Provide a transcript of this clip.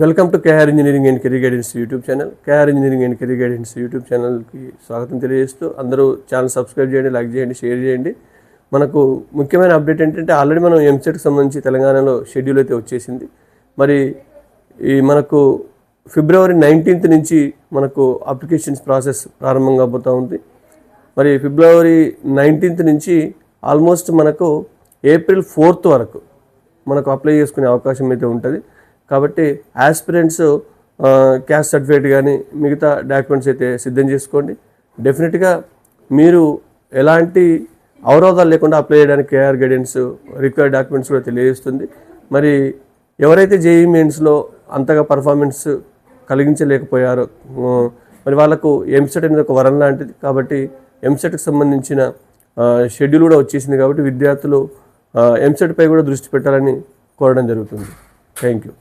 Welcome to KR engineering and career guidance YouTube channel. KR engineering and career guidance YouTube ఛానల్కి స్వాగతం తెలియజేస్తూ అందరూ channel subscribe చేయండి, like చేయండి, షేర్ చేయండి. మనకు ముఖ్యమైన అప్డేట్ ఏంటంటే ఆల్రెడీ మనం ఎంసెట్కి సంబంధించి తెలంగాణలో షెడ్యూల్ అయితే వచ్చేసింది. మరి ఈ మనకు ఫిబ్రవరి 19th నుంచి మనకు అప్లికేషన్స్ ప్రాసెస్ ప్రారంభం కాబోతూ ఉంది. మరి ఫిబ్రవరి 19th నుంచి ఆల్మోస్ట్ మనకు ఏప్రిల్ 4th వరకు మనకు అప్లై చేసుకునే అవకాశం అయితే ఉంటుంది. కాబట్టి ఆస్పిరెంట్స్ క్యాస్ట్ సర్టిఫికేట్ కానీ మిగతా డాక్యుమెంట్స్ అయితే సిద్ధం చేసుకోండి. డెఫినెట్గా మీరు ఎలాంటి అవరోధాలు లేకుండా అప్లై చేయడానికి కేఆర్ గైడెన్స్ రిక్వైర్డ్ డాక్యుమెంట్స్ కూడా తెలియజేస్తుంది. మరి ఎవరైతే జేఈఈ మెయిన్స్లో అంతగా పర్ఫార్మెన్స్ కలిగించలేకపోయారో మరి వాళ్ళకు ఎంసెట్ అనేది ఒక వరం లాంటిది. కాబట్టి ఎంసెట్కి సంబంధించిన షెడ్యూల్ కూడా వచ్చేసింది. కాబట్టి విద్యార్థులు ఎంసెట్పై కూడా దృష్టి పెట్టాలని కోరడం జరుగుతుంది. Thank you.